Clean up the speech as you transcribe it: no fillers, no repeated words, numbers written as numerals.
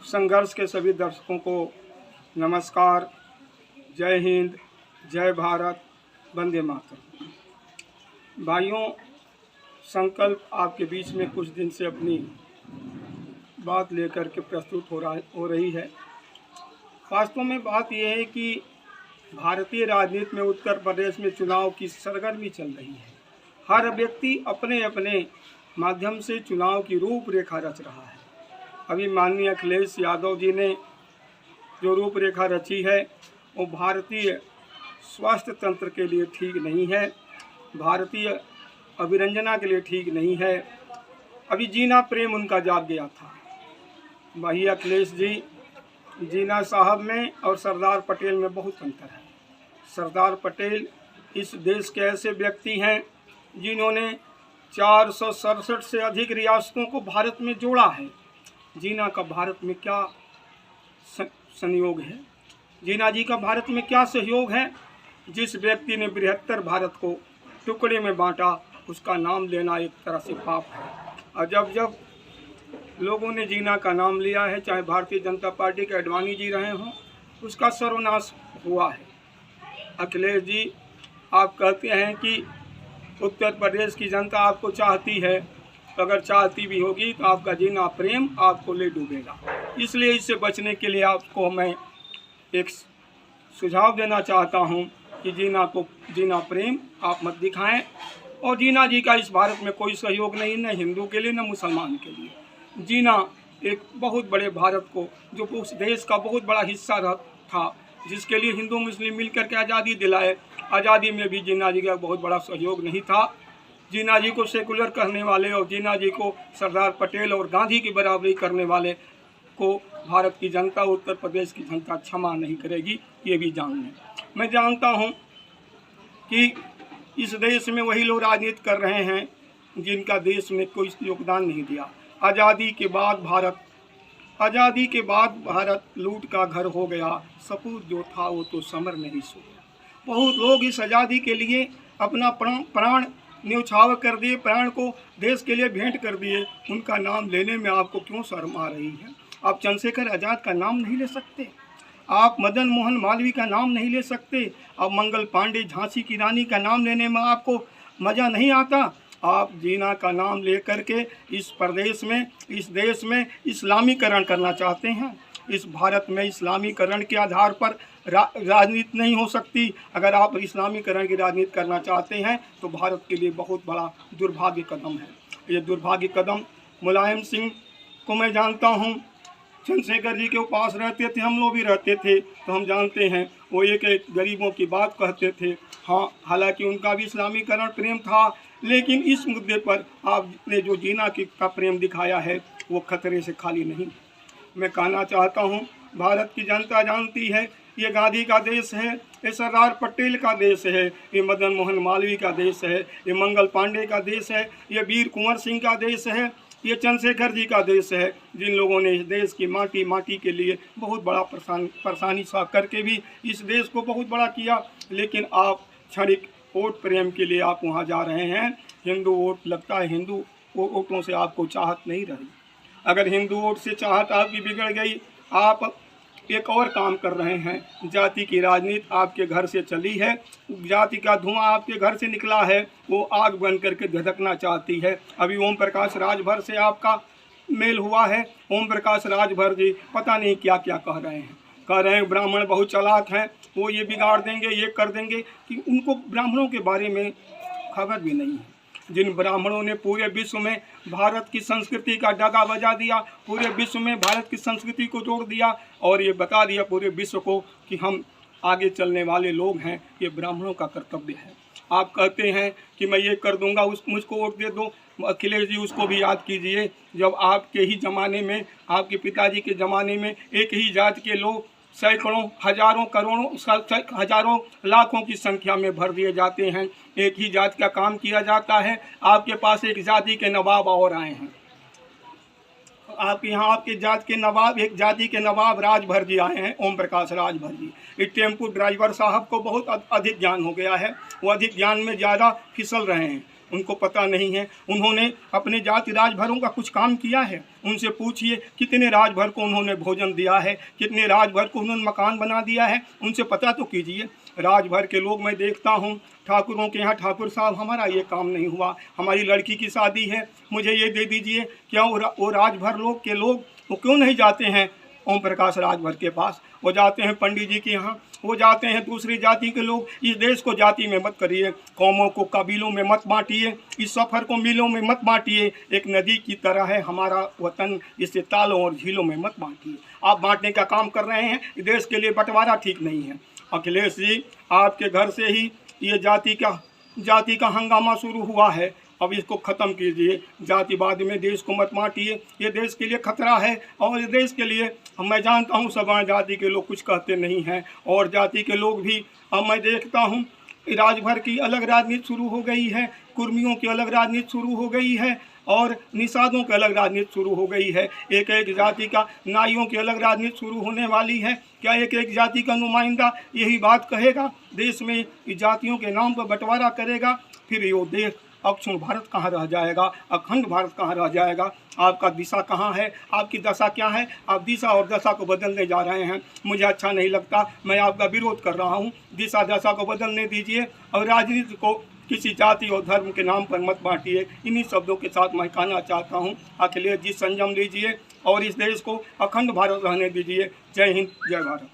संघर्ष के सभी दर्शकों को नमस्कार। जय हिंद, जय भारत, वंदे मातरम। भाइयों, संकल्प आपके बीच में कुछ दिन से अपनी बात लेकर के प्रस्तुत हो रही है। वास्तव में बात यह है कि भारतीय राजनीति में उत्तर प्रदेश में चुनाव की सरगर्मी चल रही है। हर व्यक्ति अपने अपने माध्यम से चुनाव की रूपरेखा रच रहा है। अभी माननीय अखिलेश यादव जी ने जो रूपरेखा रची है वो भारतीय स्वास्थ्य तंत्र के लिए ठीक नहीं है, भारतीय अभिरंजना के लिए ठीक नहीं है। अभी जीना प्रेम उनका जाग गया था। वही अखिलेश जी, जीना साहब में और सरदार पटेल में बहुत अंतर है। सरदार पटेल इस देश के ऐसे व्यक्ति हैं जिन्होंने 467 से अधिक रियासतों को भारत में जोड़ा है। जीना का भारत में क्या संयोग है, जीना जी का भारत में क्या सहयोग है। जिस व्यक्ति ने बृहत्तर भारत को टुकड़े में बांटा, उसका नाम लेना एक तरह से पाप है। और जब जब लोगों ने जीना का नाम लिया है, चाहे भारतीय जनता पार्टी के अडवाणी जी रहे हों, उसका सर्वनाश हुआ है। अखिलेश जी, आप कहते हैं कि उत्तर प्रदेश की जनता आपको चाहती है, अगर चाहती भी होगी तो आपका जीना प्रेम आपको ले डूबेगा। इसलिए इससे बचने के लिए आपको मैं एक सुझाव देना चाहता हूं कि जीना प्रेम आप मत दिखाएं। और जीना जी का इस भारत में कोई सहयोग नहीं, न हिंदू के लिए न मुसलमान के लिए। जीना एक बहुत बड़े भारत को, जो उस देश का बहुत बड़ा हिस्सा था, जिसके लिए हिंदू मुस्लिम मिलकर के आज़ादी दिलाए, आज़ादी में भी जीना जी का बहुत बड़ा सहयोग नहीं था। जीना जी को सेकुलर करने वाले और जीना जी को सरदार पटेल और गांधी की बराबरी करने वाले को भारत की जनता, उत्तर प्रदेश की जनता क्षमा नहीं करेगी, ये भी जान लें। मैं जानता हूं कि इस देश में वही लोग राजनीति कर रहे हैं जिनका देश में कोई योगदान नहीं दिया। आज़ादी के बाद भारत लूट का घर हो गया। सपूत जो था वो तो समर नहीं सोया। बहुत लोग इस आज़ादी के लिए अपना प्राण न्यौछावर कर दिए, प्राण को देश के लिए भेंट कर दिए। उनका नाम लेने में आपको क्यों शर्म आ रही है? आप चंद्रशेखर आज़ाद का नाम नहीं ले सकते, आप मदन मोहन मालवीय का नाम नहीं ले सकते, आप मंगल पांडे, झांसी की रानी का नाम लेने में आपको मज़ा नहीं आता। आप जीना का नाम ले करके इस प्रदेश में, इस देश में इस्लामीकरण करना चाहते हैं। इस भारत में इस्लामीकरण के आधार पर राजनीति नहीं हो सकती। अगर आप इस्लामीकरण की राजनीति करना चाहते हैं तो भारत के लिए बहुत बड़ा दुर्भाग्य कदम है। ये दुर्भाग्य कदम मुलायम सिंह को मैं जानता हूँ, चंद्रशेखर जी के पास रहते थे, हम लोग भी रहते थे, तो हम जानते हैं वो एक गरीबों की बात कहते थे। हाँ, हालांकि उनका भी इस्लामीकरण प्रेम था, लेकिन इस मुद्दे पर आपने जो जीना का प्रेम दिखाया है वो खतरे से खाली नहीं। मैं कहना चाहता हूँ, भारत की जनता जानती है ये गांधी का देश है, ये सरदार पटेल का देश है, ये मदन मोहन मालवीय का देश है, ये मंगल पांडे का देश है, ये वीर कुंवर सिंह का देश है, ये चंद्रशेखर जी का देश है, जिन लोगों ने इस देश की माटी के लिए बहुत बड़ा परेशानी सह करके भी इस देश को बहुत बड़ा किया। लेकिन आप क्षणिक वोट प्रेम के लिए आप वहाँ जा रहे हैं। हिंदू वोट, लगता है हिंदू वोटों से आपको चाहत नहीं रही। अगर हिंदू वोट से चाहत आपकी बिगड़ गई, आप एक और काम कर रहे हैं। जाति की राजनीति आपके घर से चली है, जाति का धुआं आपके घर से निकला है, वो आग बन करके धधकना चाहती है। अभी ओम प्रकाश राजभर से आपका मेल हुआ है। ओम प्रकाश राजभर जी पता नहीं क्या क्या कह रहे हैं ब्राह्मण बहुत चालाक हैं, वो ये बिगाड़ देंगे, ये कर देंगे, कि उनको ब्राह्मणों के बारे में खबर भी नहीं है। जिन ब्राह्मणों ने पूरे विश्व में भारत की संस्कृति का डगा बजा दिया, पूरे विश्व में भारत की संस्कृति को जोड़ दिया और ये बता दिया पूरे विश्व को कि हम आगे चलने वाले लोग हैं, ये ब्राह्मणों का कर्तव्य है। आप कहते हैं कि मैं ये कर दूंगा, मुझको वोट दे दो। अखिलेश जी, उसको भी याद कीजिए जब आपके ही ज़माने में, आपके पिताजी के ज़माने में एक ही जात के लोग सैकड़ों, हजारों, करोड़ों, हजारों, लाखों की संख्या में भर दिए जाते हैं। एक ही जात का काम किया जाता है। आपके पास एक जाति के नवाब और आए हैं। आप यहाँ आपके जात के नवाब, एक जाति के नवाब राजभर जी आए हैं, ओम प्रकाश राजभर जी। इस टेम्पू ड्राइवर साहब को बहुत अधिक ज्ञान हो गया है, वो अधिक ज्ञान में ज़्यादा फिसल रहे हैं। उनको पता नहीं है। उन्होंने अपने जाति राजभरों का कुछ काम किया है? उनसे पूछिए कितने राजभर को उन्होंने भोजन दिया है, कितने राजभर को उन्होंने मकान बना दिया है, उनसे पता तो कीजिए। राजभर के लोग मैं देखता हूँ ठाकुरों के यहाँ, ठाकुर साहब हमारा ये काम नहीं हुआ, हमारी लड़की की शादी है, मुझे ये दे दीजिए। क्या वो राजभर लोग के लोग वो क्यों नहीं जाते हैं ओम प्रकाश राजभर के पास? वो जाते हैं पंडित जी के यहाँ, वो जाते हैं दूसरी जाति के लोग। इस देश को जाति में मत करिए, कौमों को कबीलों में मत बांटिए, इस सफ़र को मीलों में मत बांटिए। एक नदी की तरह है हमारा वतन, इसे तालों और झीलों में मत बांटिए। आप बांटने का काम कर रहे हैं, इस देश के लिए बंटवारा ठीक नहीं है। अखिलेश जी, आपके घर से ही ये जाति का हंगामा शुरू हुआ है, अब इसको ख़त्म कीजिए। जातिवाद में देश को मत बांटिए, ये देश के लिए खतरा है। और इस देश के लिए मैं जानता हूँ सभा जाति के लोग कुछ कहते नहीं हैं, और जाति के लोग भी। अब मैं देखता हूँ राजभर की अलग राजनीति शुरू हो गई है, कुर्मियों की अलग राजनीति शुरू हो गई है, और निषादों की अलग राजनीति शुरू हो गई है। एक एक जाति का, नाइयों की अलग राजनीति शुरू होने वाली है। क्या एक एक जाति का नुमाइंदा यही बात कहेगा, देश में जातियों के नाम पर बंटवारा करेगा? फिर ये देश अक्षुण भारत कहाँ रह जाएगा, अखंड भारत कहाँ रह जाएगा? आपका दिशा कहाँ है, आपकी दशा क्या है? आप दिशा और दशा को बदलने जा रहे हैं, मुझे अच्छा नहीं लगता, मैं आपका विरोध कर रहा हूँ। दिशा दशा को बदलने दीजिए और राजनीति को किसी जाति और धर्म के नाम पर मत बांटिए। इन्हीं शब्दों के साथ मैं कहना चाहता हूँ, अखिलेश जी संयम लीजिए और इस देश को अखंड भारत रहने दीजिए। जय हिंद, जय भारत।